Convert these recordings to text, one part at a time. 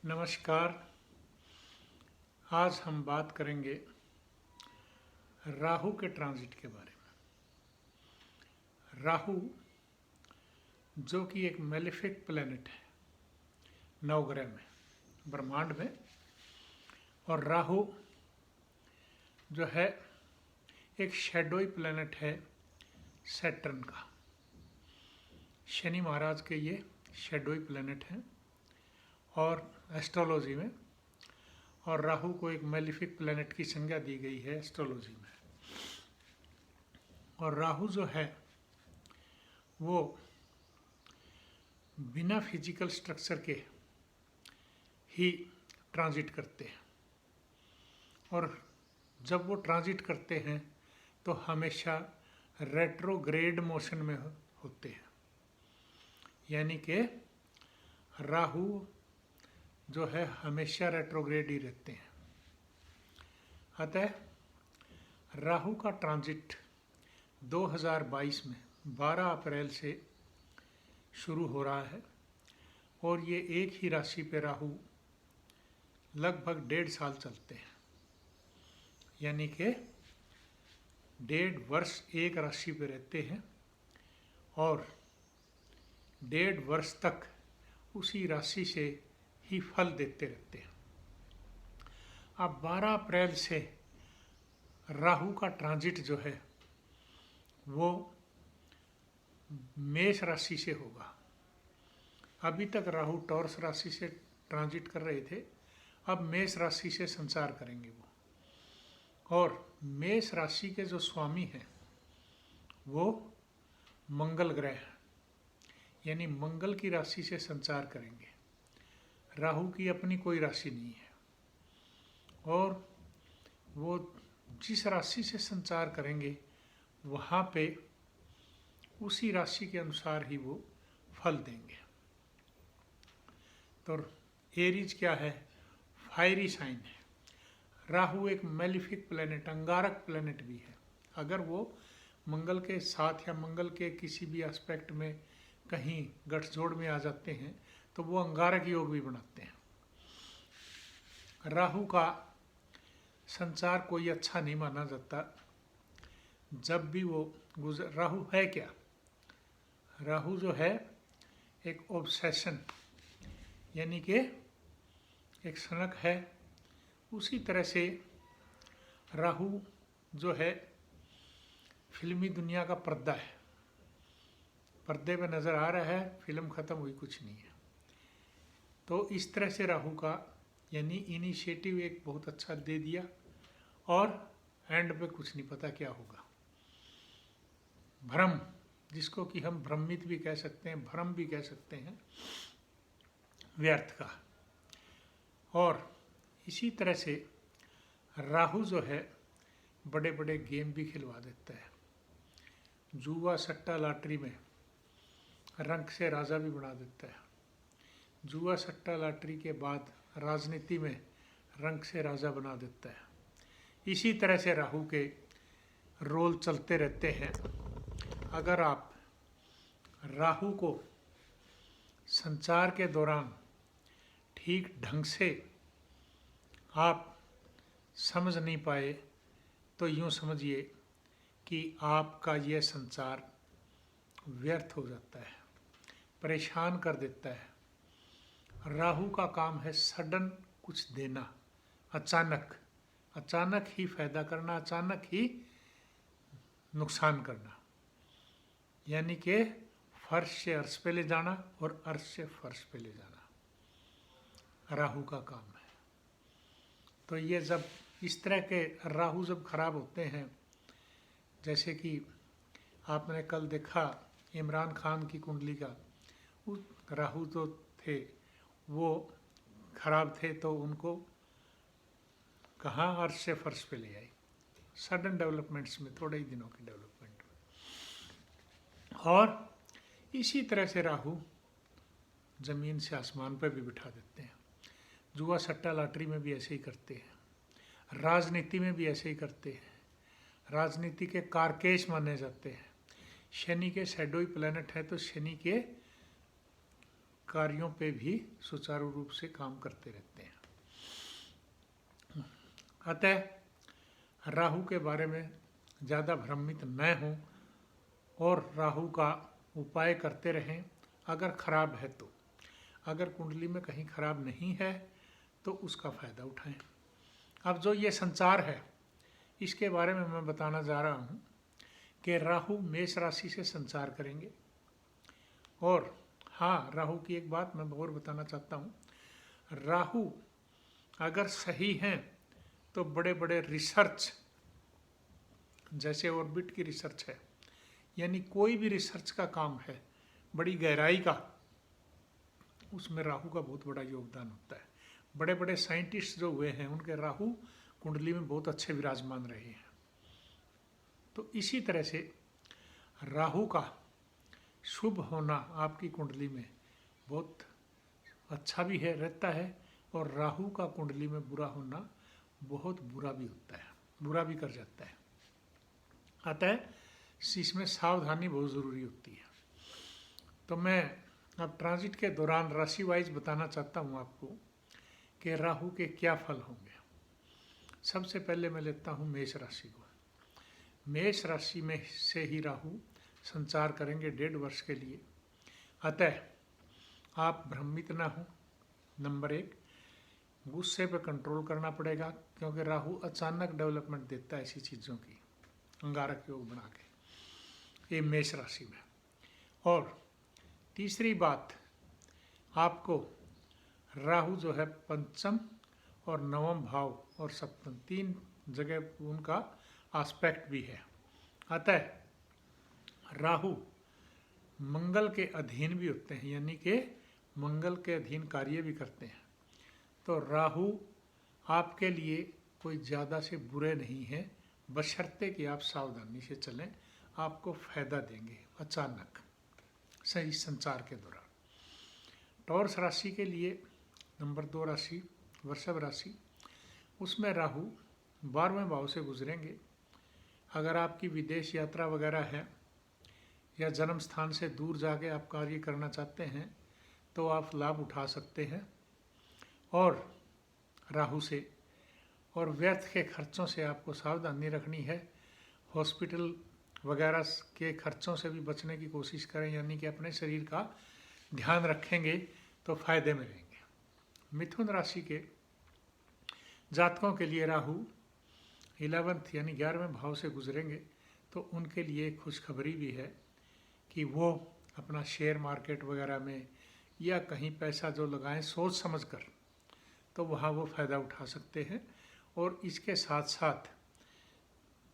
नमस्कार। आज हम बात करेंगे राहु के ट्रांजिट के बारे में। राहु जो कि एक मेलेफिक प्लेनेट है नवग्रह में, ब्रह्मांड में। और राहु जो है एक शैडोई प्लेनेट है सैटर्न का। शनि महाराज के ये शैडोई प्लेनेट हैं और एस्ट्रोलॉजी में, और राहु को एक मेलिफिक प्लेनेट की संज्ञा दी गई है एस्ट्रोलॉजी में। और राहु जो है वो बिना फिजिकल स्ट्रक्चर के ही ट्रांजिट करते हैं, और जब वो ट्रांजिट करते हैं तो हमेशा रेट्रोग्रेड मोशन में होते हैं। यानी कि राहु जो है हमेशा रेट्रोग्रेड ही रहते हैं। अतः राहु का ट्रांजिट 2022 में 12 अप्रैल से शुरू हो रहा है, और ये एक ही राशि पे राहु लगभग 1.5 साल चलते हैं। यानी कि 1.5 वर्ष एक राशि पे रहते हैं और 1.5 वर्ष तक उसी राशि से ही फल देते रहते हैं। अब 12 अप्रैल से राहु का ट्रांजिट जो है वो मेष राशि से होगा। अभी तक राहु टॉरस राशि से ट्रांजिट कर रहे थे, अब मेष राशि से संचार करेंगे वो। और मेष राशि के जो स्वामी हैं वो मंगल ग्रह हैं, यानी मंगल की राशि से संचार करेंगे। राहु की अपनी कोई राशि नहीं है, और वो जिस राशि से संचार करेंगे वहाँ पे उसी राशि के अनुसार ही वो फल देंगे। तो एरीज क्या है? फायरी साइन है। राहु एक मेलिफिक प्लेनेट, अंगारक प्लेनेट भी है। अगर वो मंगल के साथ या मंगल के किसी भी एस्पेक्ट में कहीं गठजोड़ में आ जाते हैं तो वो अंगारक योग भी बनाते हैं। राहु का संचार कोई अच्छा नहीं माना जाता। जब भी वो राहु है क्या? राहु जो है एक ऑब्सेशन, यानी कि एक सनक है। उसी तरह से राहु जो है फिल्मी दुनिया का पर्दा है। पर्दे पे नज़र आ रहा है, फिल्म ख़त्म हुई, कुछ नहीं है। तो इस तरह से राहु का यानी इनिशिएटिव एक बहुत अच्छा दे दिया, और एंड पे कुछ नहीं पता क्या होगा। भ्रम, जिसको कि हम भ्रमित भी कह सकते हैं, भ्रम भी कह सकते हैं, व्यर्थ का। और इसी तरह से राहु जो है बड़े बड़े गेम भी खिलवा देता है। जुआ सट्टा लॉटरी में रंक से राजा भी बना देता है। जुआ सट्टा लॉटरी के बाद राजनीति में रंक से राजा बना देता है। इसी तरह से राहु के रोल चलते रहते हैं। अगर आप राहु को संचार के दौरान ठीक ढंग से आप समझ नहीं पाए तो यूँ समझिए कि आपका यह संचार व्यर्थ हो जाता है, परेशान कर देता है। राहु का काम है सडन कुछ देना, अचानक, अचानक ही फायदा करना, अचानक ही नुकसान करना। यानी कि फर्श से अर्श पे ले जाना और अर्श से फर्श पे ले जाना राहु का काम है। तो ये जब इस तरह के राहु जब खराब होते हैं, जैसे कि आपने कल देखा इमरान खान की कुंडली का, राहु तो थे वो खराब थे, तो उनको कहाँ अर्श से फर्श पे ले आई, सडन डेवलपमेंट्स में, थोड़े ही दिनों के डेवलपमेंट में। और इसी तरह से राहु ज़मीन से आसमान पर भी बिठा देते हैं। जुआ सट्टा लॉटरी में भी ऐसे ही करते हैं, राजनीति में भी ऐसे ही करते हैं। राजनीति के कारकेश माने जाते हैं। शनि के शैडोई प्लैनेट है, तो शनि के कार्यों पे भी सुचारू रूप से काम करते रहते हैं। अतः राहु के बारे में ज़्यादा भ्रमित न हों और राहु का उपाय करते रहें। अगर खराब है तो, अगर कुंडली में कहीं खराब नहीं है तो उसका फ़ायदा उठाएं। अब जो ये संचार है इसके बारे में मैं बताना जा रहा हूँ कि राहु मेष राशि से संचार करेंगे। और हाँ, राहु की एक बात मैं और बताना चाहता हूँ, राहु अगर सही हैं तो बड़े बड़े रिसर्च, जैसे ऑर्बिट की रिसर्च है, यानी कोई भी रिसर्च का काम है बड़ी गहराई का, उसमें राहु का बहुत बड़ा योगदान होता है। बड़े बड़े साइंटिस्ट जो हुए हैं उनके राहु कुंडली में बहुत अच्छे विराजमान रहे हैं। तो इसी तरह से राहु का शुभ होना आपकी कुंडली में बहुत अच्छा भी है रहता है, और राहु का कुंडली में बुरा होना बहुत बुरा भी होता है, बुरा भी कर जाता है। अतः इसमें सावधानी बहुत ज़रूरी होती है। तो मैं अब ट्रांजिट के दौरान राशि वाइज बताना चाहता हूँ आपको कि राहु के क्या फल होंगे। सबसे पहले मैं लेता हूँ मेष राशि को। मेष राशि में से ही राहु संचार करेंगे 1.5 वर्ष के लिए। अतः आप भ्रमित ना हो। नंबर 1, गुस्से पर कंट्रोल करना पड़ेगा, क्योंकि राहु अचानक डेवलपमेंट देता है ऐसी चीज़ों की, अंगारक योग बना के, ये मेष राशि में। और तीसरी बात, आपको राहु जो है पंचम और नवम भाव और सप्तम 3 जगह उनका एस्पेक्ट भी है। अतः राहु मंगल के अधीन भी होते हैं, यानी कि मंगल के अधीन कार्य भी करते हैं। तो राहु आपके लिए कोई ज़्यादा से बुरे नहीं हैं, बशर्ते कि आप सावधानी से चलें, आपको फायदा देंगे अचानक सही संचार के दौरान। टॉरस राशि के लिए नंबर 2 राशि वृषभ राशि, उसमें राहु 12वें भाव से गुजरेंगे। अगर आपकी विदेश यात्रा वगैरह है या जन्म स्थान से दूर जाके आप कार्य करना चाहते हैं तो आप लाभ उठा सकते हैं। और राहु से और व्यर्थ के खर्चों से आपको सावधानी रखनी है। हॉस्पिटल वगैरह के खर्चों से भी बचने की कोशिश करें, यानी कि अपने शरीर का ध्यान रखेंगे तो फायदे में रहेंगे। मिथुन राशि के जातकों के लिए राहु 11th यानी 11वें भाव से गुजरेंगे, तो उनके लिए खुशखबरी भी है कि वो अपना शेयर मार्केट वगैरह में या कहीं पैसा जो लगाएं सोच समझकर, तो वहाँ वो फ़ायदा उठा सकते हैं। और इसके साथ साथ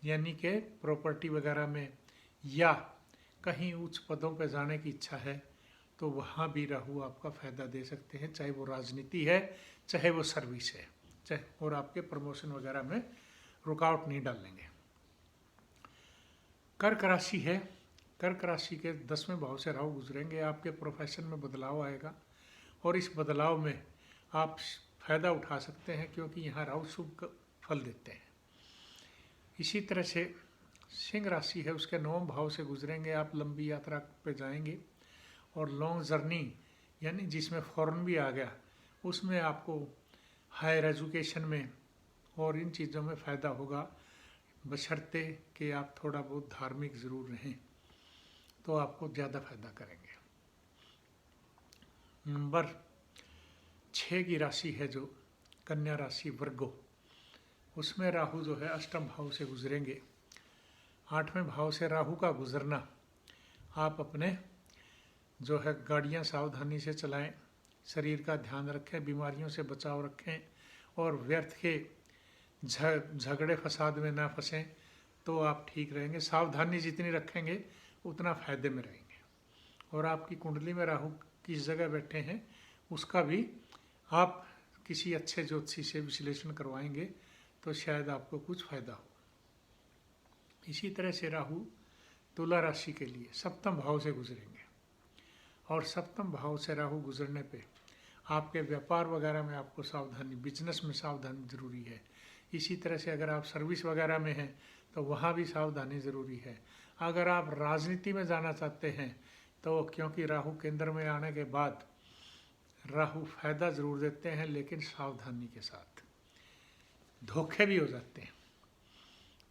यानी कि प्रॉपर्टी वगैरह में या कहीं उच्च पदों पर जाने की इच्छा है तो वहाँ भी राहु आपका फ़ायदा दे सकते हैं, चाहे वो राजनीति है चाहे वो सर्विस है, चाहे, और आपके प्रमोशन वगैरह में रुकावट नहीं डालेंगे। कर्क राशि है, कर्क राशि के 10वें भाव से राहु गुजरेंगे। आपके प्रोफेशन में बदलाव आएगा और इस बदलाव में आप फ़ायदा उठा सकते हैं, क्योंकि यहाँ राहु शुभ फल देते हैं। इसी तरह से सिंह राशि है, उसके 9वें भाव से गुजरेंगे। आप लंबी यात्रा पे जाएंगे और लॉन्ग जर्नी यानी जिसमें फॉरेन भी आ गया, उसमें आपको हायर एजुकेशन में और इन चीज़ों में फ़ायदा होगा, बशर्ते कि आप थोड़ा बहुत धार्मिक ज़रूर रहें, तो आपको ज़्यादा फायदा करेंगे। नंबर 6 की राशि है जो कन्या राशि वर्गो, उसमें राहु जो है 8वें भाव से गुजरेंगे। 8वें भाव से राहु का गुजरना, आप अपने जो है गाड़ियाँ सावधानी से चलाएं, शरीर का ध्यान रखें, बीमारियों से बचाव रखें और व्यर्थ के झगड़े फसाद में ना फंसें, तो आप ठीक रहेंगे। सावधानी जितनी रखेंगे उतना फ़ायदे में रहेंगे। और आपकी कुंडली में राहु किस जगह बैठे हैं उसका भी आप किसी अच्छे ज्योतिषी से विश्लेषण करवाएंगे तो शायद आपको कुछ फ़ायदा हो। इसी तरह से राहु तुला राशि के लिए 7वें भाव से गुजरेंगे, और 7वें भाव से राहु गुजरने पे आपके व्यापार वगैरह में आपको सावधानी, बिजनेस में सावधानी ज़रूरी है। इसी तरह से अगर आप सर्विस वगैरह में हैं तो वहाँ भी सावधानी ज़रूरी है। अगर आप राजनीति में जाना चाहते हैं तो क्योंकि राहु केंद्र में आने के बाद राहु फायदा ज़रूर देते हैं, लेकिन सावधानी के साथ, धोखे भी हो जाते हैं।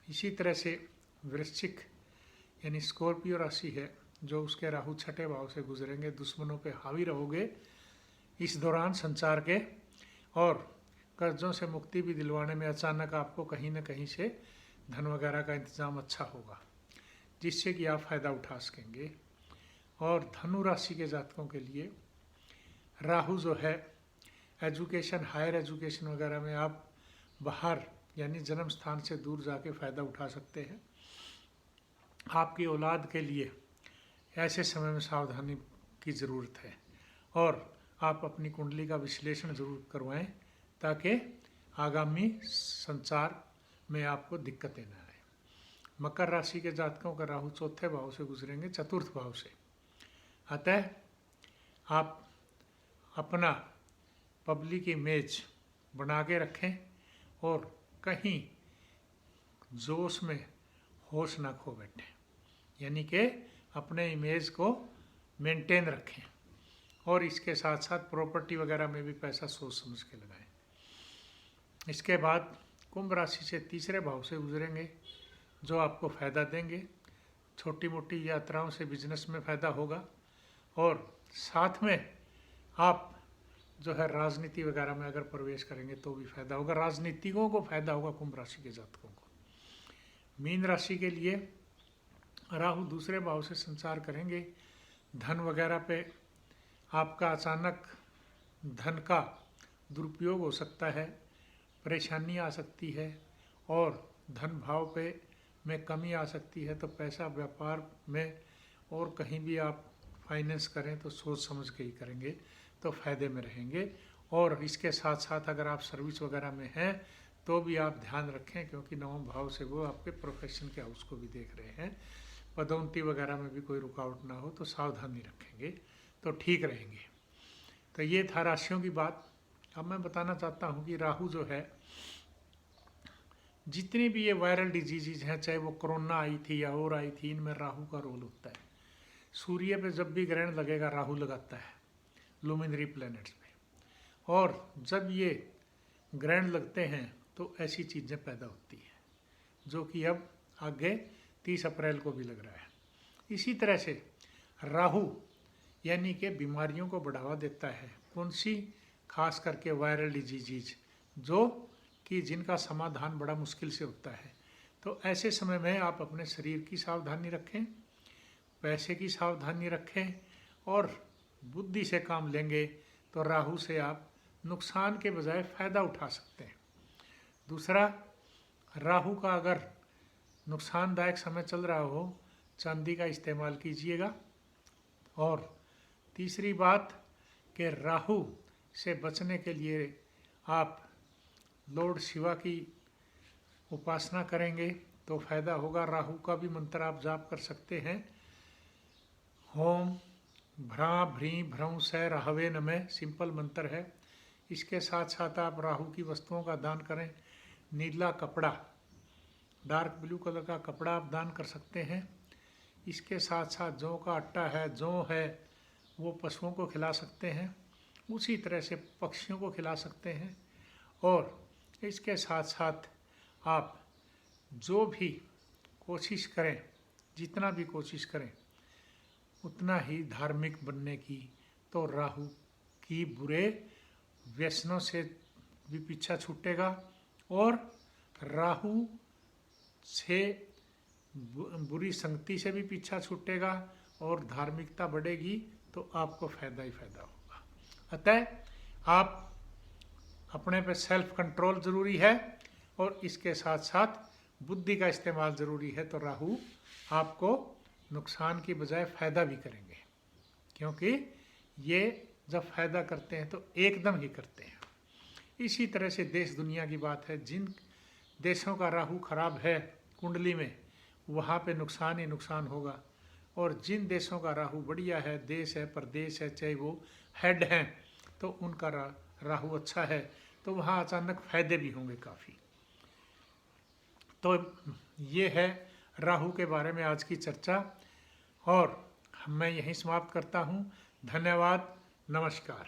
इसी तरह से वृश्चिक यानी स्कॉर्पियो राशि है, जो उसके राहु छठे भाव से गुजरेंगे, दुश्मनों पे हावी रहोगे इस दौरान संचार के, और कर्जों से मुक्ति भी दिलवाने में अचानक आपको कहीं न कहीं से धन वगैरह का इंतज़ाम अच्छा होगा, जिससे कि आप फ़ायदा उठा सकेंगे। और धनु राशि के जातकों के लिए राहु जो है एजुकेशन, हायर एजुकेशन वगैरह में आप बाहर यानी जन्म स्थान से दूर जाके फ़ायदा उठा सकते हैं। आपकी औलाद के लिए ऐसे समय में सावधानी की ज़रूरत है, और आप अपनी कुंडली का विश्लेषण ज़रूर करवाएं, ताकि आगामी संचार में आपको दिक्कतें न आए। मकर राशि के जातकों का राहु चौथे भाव से गुजरेंगे, चतुर्थ भाव से। अतः आप अपना पब्लिक इमेज बना के रखें और कहीं जोश में होश ना खो बैठें, यानी कि अपने इमेज को मेंटेन रखें। और इसके साथ साथ प्रॉपर्टी वगैरह में भी पैसा सोच समझ के लगाएं। इसके बाद कुंभ राशि से तीसरे भाव से गुजरेंगे, जो आपको फ़ायदा देंगे। छोटी मोटी यात्राओं से बिजनेस में फ़ायदा होगा, और साथ में आप जो है राजनीति वगैरह में अगर प्रवेश करेंगे तो भी फ़ायदा होगा, राजनीतिकों को फ़ायदा होगा कुंभ राशि के जातकों को। मीन राशि के लिए राहु दूसरे भाव से संचार करेंगे, धन वगैरह पे आपका अचानक धन का दुरुपयोग हो सकता है, परेशानी आ सकती है, और धन भाव पे में कमी आ सकती है। तो पैसा व्यापार में और कहीं भी आप फाइनेंस करें तो सोच समझ के ही करेंगे, तो फ़ायदे में रहेंगे। और इसके साथ साथ अगर आप सर्विस वगैरह में हैं तो भी आप ध्यान रखें, क्योंकि नवम भाव से वो आपके प्रोफेशन के हाउस को भी देख रहे हैं। पदोन्नति वगैरह में भी कोई रुकावट ना हो, तो सावधानी रखेंगे तो ठीक रहेंगे। तो ये था राशियों की बात। अब मैं बताना चाहता हूँ कि राहु जो है, जितनी भी ये वायरल डिजीज़ हैं, चाहे वो कोरोना आई थी या और आई थी, इनमें राहु का रोल होता है। सूर्य पे जब भी ग्रहण लगेगा राहु लगाता है लुमिनरी प्लैनेट्स पे, और जब ये ग्रहण लगते हैं तो ऐसी चीज़ें पैदा होती हैं, जो कि अब आगे 30 अप्रैल को भी लग रहा है। इसी तरह से राहु यानी कि बीमारियों को बढ़ावा देता है। कौन सी? खास करके वायरल डिजीज़, जो कि जिनका समाधान बड़ा मुश्किल से होता है। तो ऐसे समय में आप अपने शरीर की सावधानी रखें, पैसे की सावधानी रखें, और बुद्धि से काम लेंगे तो राहु से आप नुकसान के बजाय फ़ायदा उठा सकते हैं। दूसरा, राहु का अगर नुकसानदायक समय चल रहा हो, चांदी का इस्तेमाल कीजिएगा। और तीसरी बात कि राहु से बचने के लिए आप लॉर्ड शिवा की उपासना करेंगे तो फ़ायदा होगा। राहु का भी मंत्र आप जाप कर सकते हैं, ओम भ्रा भ्री भ्रं से राहवे नमः, सिंपल मंत्र है। इसके साथ साथ आप राहु की वस्तुओं का दान करें। नीला कपड़ा, डार्क ब्लू कलर का कपड़ा आप दान कर सकते हैं। इसके साथ साथ जौ का आटा है, जौ है, वो पशुओं को खिला सकते हैं। उसी तरह से पक्षियों को खिला सकते हैं। और इसके साथ साथ आप जो भी कोशिश करें, जितना भी कोशिश करें उतना ही धार्मिक बनने की, तो राहु की बुरे व्यसनों से भी पीछा छूटेगा, और राहु से बुरी संगति से भी पीछा छूटेगा, और धार्मिकता बढ़ेगी, तो आपको फ़ायदा ही फ़ायदा होगा। अतः आप अपने पे सेल्फ कंट्रोल ज़रूरी है, और इसके साथ साथ बुद्धि का इस्तेमाल ज़रूरी है। तो राहु आपको नुकसान की बजाय फ़ायदा भी करेंगे, क्योंकि ये जब फ़ायदा करते हैं तो एकदम ही करते हैं। इसी तरह से देश दुनिया की बात है, जिन देशों का राहु खराब है कुंडली में, वहाँ पे नुकसान ही नुकसान होगा। और जिन देशों का राहु बढ़िया है, देश है, प्रदेश है, चाहे वो हेड हैं, तो उनका राहु अच्छा है, तो वहाँ अचानक फ़ायदे भी होंगे काफ़ी। तो ये है राहु के बारे में आज की चर्चा, और मैं यहीं समाप्त करता हूँ। धन्यवाद, नमस्कार।